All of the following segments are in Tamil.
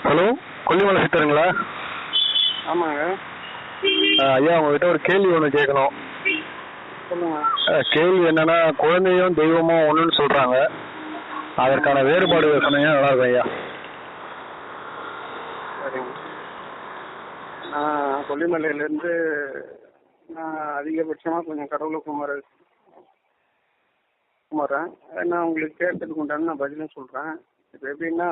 ஹலோ, கொல்லிமலை சித்தருங்களா? ஆமாங்க. ஐயா, உங்ககிட்ட ஒரு கேள்வி ஒன்று கேட்கணும். சொல்லுங்க. கேள்வி என்னன்னா, குழந்தையும் தெய்வமும் ஒன்றுன்னு சொல்றாங்க. அதற்கான வேறுபாடு சொன்னீங்கன்னா நல்லா இருக்கும் ஐயா. சரிங்க. நான் கொல்லிமலையிலேருந்து நான் அதிகபட்சமாக கொஞ்சம் கடவுளை கும்பிட்றேன். நான் உங்களுக்கு கேட்டதுக்கு உண்டான நான் பதிலும் சொல்கிறேன். இப்போ எப்படின்னா,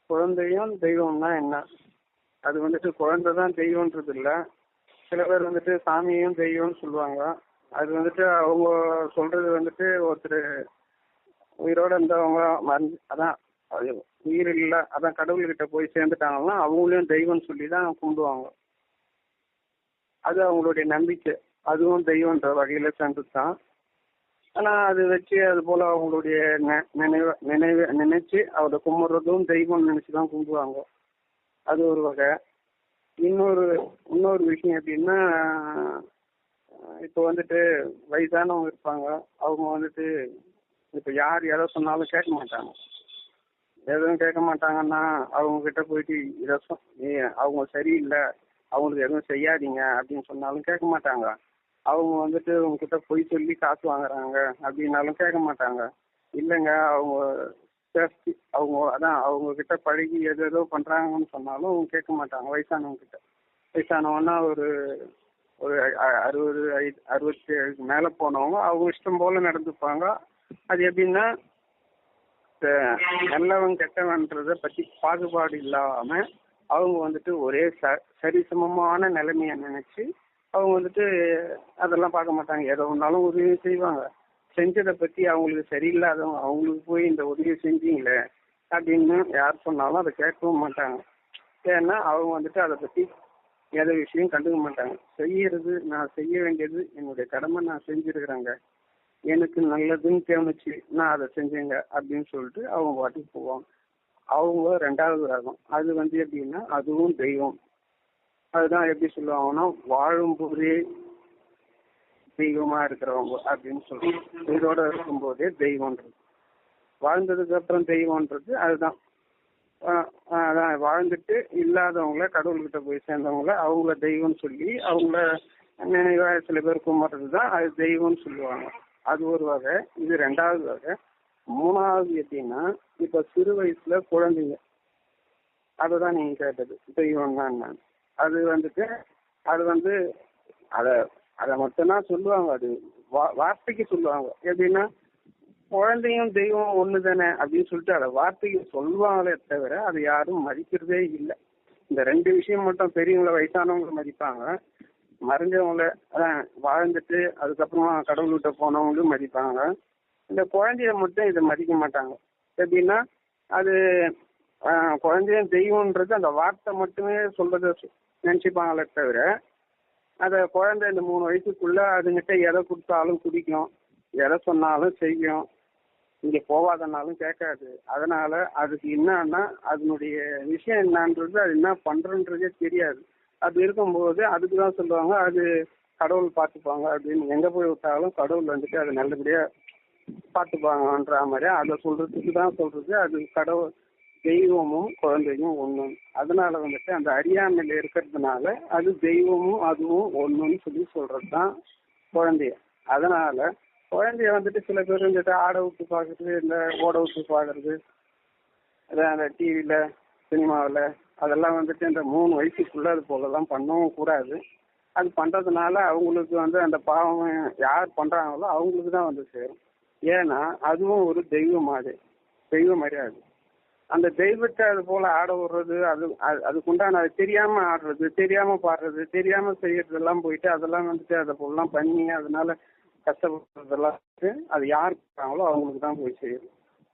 குழந்தையும் தெய்வம்னா என்ன? அது வந்துட்டு குழந்தை தான் தெய்வன்றது இல்லை. சில பேர் வந்துட்டு சாமியும் தெய்வம்னு சொல்லுவாங்க. அது வந்துட்டு அவங்க சொல்றது வந்துட்டு ஒருத்தர் உயிரோட இருந்தவங்க அதான் அது உயிர் இல்லை, அதான் கடவுள்கிட்ட போய் சேர்ந்துட்டாங்கன்னா அவங்களையும் தெய்வம்னு சொல்லி தான் கும்பிடுவாங்க. அது அவங்களுடைய நம்பிக்கை. அதுவும் தெய்வன்ற வகையில சேர்ந்தது தான். ஆனால் அது வச்சு அது போல அவங்களுடைய நினைச்சு அவரை கும்பிட்றதும் தெய்வம் நினைச்சு தான் கும்பிடுவாங்க. அது ஒரு வகை. இன்னொரு விஷயம் எப்படின்னா, இப்போ வந்துட்டு வயசானவங்க இருப்பாங்க. அவங்க வந்துட்டு இப்போ யார் எதை சொன்னாலும் கேட்க மாட்டாங்க. எதுவும் கேட்க மாட்டாங்கன்னா அவங்க கிட்ட போயிட்டு இதை அவங்க சரியில்லை, அவங்களுக்கு எதுவும் செய்யாதீங்க அப்படின்னு சொன்னாலும் கேட்க மாட்டாங்க. அவங்க வந்துட்டு உங்ககிட்ட பொய் சொல்லி காசு வாங்குறாங்க அப்படின்னாலும் கேட்க மாட்டாங்க. இல்லைங்க, அவங்க சேஃப்டி, அவங்க கிட்ட பழகி ஏதோ பண்றாங்கன்னு சொன்னாலும் அவங்க கேட்க மாட்டாங்க. வயசானவங்கன்னா ஒரு 67 மேலே போனவங்க அவங்க இஷ்டம் போல நடந்துப்பாங்க. அது எப்படின்னா, நல்லவன் கெட்டவன்றதை பற்றி பாகுபாடு இல்லாம அவங்க வந்துட்டு ஒரே சரிசமமான நிலைமையை நினைச்சு அவங்க வந்துட்டு அதெல்லாம் பார்க்க மாட்டாங்க. எதை ஒன்றாலும் உதவி செய்வாங்க. செஞ்சதை பற்றி அவங்களுக்கு சரியில்லாதவங்க அவங்களுக்கு போய் இந்த உதவி செஞ்சீங்களே அப்படின்னு யார் சொன்னாலும் அதை கேட்கவும் மாட்டாங்க. ஏன்னா அவங்க வந்துட்டு அதை பற்றி எதை விஷயம் கண்டுக்க மாட்டாங்க. நான் செய்ய வேண்டியது என்னுடைய கடமை, நான் செஞ்சிருக்கிறேங்க, எனக்கு நல்லதுன்னு தோணுச்சு, நான் அதை செஞ்சேங்க அப்படின்னு சொல்லிட்டு அவங்க பாட்டுக்கு போவாங்க. அவங்க ரெண்டாவது ரகம். அது எப்படின்னா, அதுவும் தெய்வம். அதுதான் எப்படி சொல்லுவாங்கன்னா, வாழும்போதே தெய்வமா இருக்கிறவங்க அப்படின்னு சொல்லுவாங்க. உயிரோட இருக்கும்போதே தெய்வம்ன்றது, வாழ்ந்ததுக்கு அப்புறம் தெய்வம்ன்றது அதுதான். அதான் வாழ்ந்துட்டு இல்லாதவங்கள கடவுள்கிட்ட போய் சேர்ந்தவங்கள அவங்கள தெய்வம்னு சொல்லி அவங்கள நினைவா சில பேர் கும்பிட்றது தான் அது தெய்வம்னு சொல்லுவாங்க. அது ஒரு வகை. இது ரெண்டாவது வகை. மூணாவது எப்படின்னா, இப்போ சிறு வயசுல குழந்தைங்க, அதுதான் நீங்க கேட்டது தெய்வம் தான். அது வந்துட்டு அதை மட்டும்தான் சொல்லுவாங்க. அது வார்த்தைக்கு சொல்லுவாங்க. எப்படின்னா, குழந்தையும் தெய்வம் ஒன்று தானே அப்படின்னு சொல்லிட்டு அதை வார்த்தைக்கு சொல்லுவாங்களே தவிர அதை யாரும் மதிக்கிறதே இல்லை. இந்த ரெண்டு விஷயம் மட்டும் பெரியவங்களை வயசானவங்களை மதிப்பாங்க. மறைஞ்சவங்கள வாழ்ந்துட்டு அதுக்கப்புறமா கடவுள்கிட்ட போனவங்களும் மதிப்பாங்க. இந்த குழந்தைய மட்டும் இதை மதிக்க மாட்டாங்க. எப்படின்னா, அது குழந்தையும் தெய்வம்ன்றது அந்த வார்த்தை மட்டுமே சொல்றத நினைச்சுப்பாங்களே தவிர அதை குழந்தை இந்த 3 வயசுக்குள்ள அதுங்கிட்ட எதை கொடுத்தாலும் குடிக்கும், எதை சொன்னாலும் செய்யும், இங்கே போவாதனாலும் கேட்காது. அதனால அதுக்கு என்னன்னா அதனுடைய விஷயம் என்னன்றது, அது என்ன பண்றன்றதே தெரியாது. அப்படி இருக்கும்போது அதுக்கு தான் சொல்லுவாங்க அது கடவுள் பார்த்துப்பாங்க அப்படின்னு. எங்கே போய் விட்டாலும் கடவுள் வந்துட்டு அது நல்லபடியாக பார்த்துப்பாங்கன்ற மாதிரி அதை சொல்றதுக்கு தான் சொல்றது. அது கடவுள் தெய்வமும் குழந்தையும் ஒன்று. அதனால வந்துட்டு அந்த அறியாமையில் இருக்கிறதுனால அது தெய்வமும் அதுவும் ஒன்றுன்னு சொல்றது தான் குழந்தைய. அதனால குழந்தைய வந்துட்டு சில பேர் வந்துட்டு ஆட விட்டு பார்க்குறது, இந்த ஓட விட்டு பார்க்கறது, அந்த டிவியில் சினிமாவில் அதெல்லாம் வந்துட்டு இந்த 3 வயசுக்குள்ள அது போலலாம் பண்ணவும் கூடாது. அது பண்ணுறதுனால அவங்களுக்கு அந்த பாவம் யார் பண்ணுறாங்களோ அவங்களுக்கு தான் சேரும். ஏன்னா அதுவும் ஒரு தெய்வம் மரியாதை. அந்த தெய்வத்தை அது போல் ஆட விடுறது, அதுக்குண்டான அது தெரியாமல் ஆடுறது, தெரியாமல் பாடுறது, தெரியாமல் செய்யறதெல்லாம் போயிட்டு அதெல்லாம் வந்துட்டு அதை போலாம் பண்ணி அதனால கஷ்டப்படுறதெல்லாம் அது யார் பண்ணுறாங்களோ அவங்களுக்கு தான் போய் செய்யும்.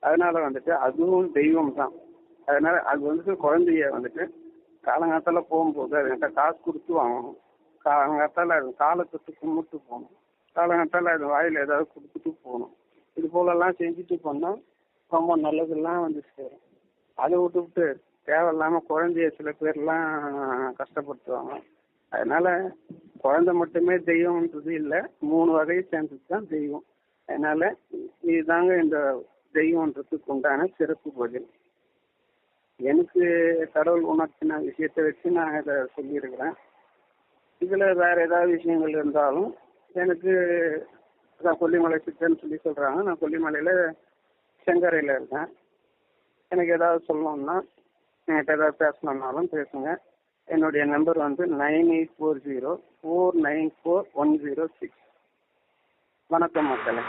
அதனால வந்துட்டு அதுவும் தெய்வம் தான். அதனால அது குழந்தைய காலங்காத்தால போகும்போது அதுக்கிட்ட காசு கொடுத்து வாங்கணும். காலங்காத்தால அது காலத்துக்கு கும்பிட்டு போகணும். காலங்காத்தால அது வாயில் ஏதாவது கொடுத்துட்டு போகணும். இது போலெல்லாம் செஞ்சுட்டு போனால் ரொம்ப நல்லதெல்லாம் சேரும். அதை விட்டு தேவையில்லாமல் குழந்தைய சில பேர்லாம் கஷ்டப்படுத்துவாங்க. அதனால குழந்தை மட்டுமே தெய்வம்ன்றது இல்லை, 3 வகையை சேர்ந்தது தான் தெய்வம். அதனால இதுதாங்க இந்த தெய்வம்ன்றதுக்கு உண்டான சிறப்பு பதில். எனக்கு கடவுள் உணர்த்தின விஷயத்தை வச்சு நான் இதை சொல்லியிருக்கிறேன். இதில் வேற ஏதாவது விஷயங்கள் இருந்தாலும் எனக்கு அதான் கொல்லிமலை சித்தன்னு சொல்கிறாங்க. நான் கொல்லிமலையில் செங்கரையில் இருக்கேன். எனக்கு ஏதாவது சொல்லணும்னா என்கிட்ட ஏதாவது பேசணுன்னாலும் பேசுங்க. என்னுடைய நம்பர் வந்து 9840494106. வணக்கம் மக்களே.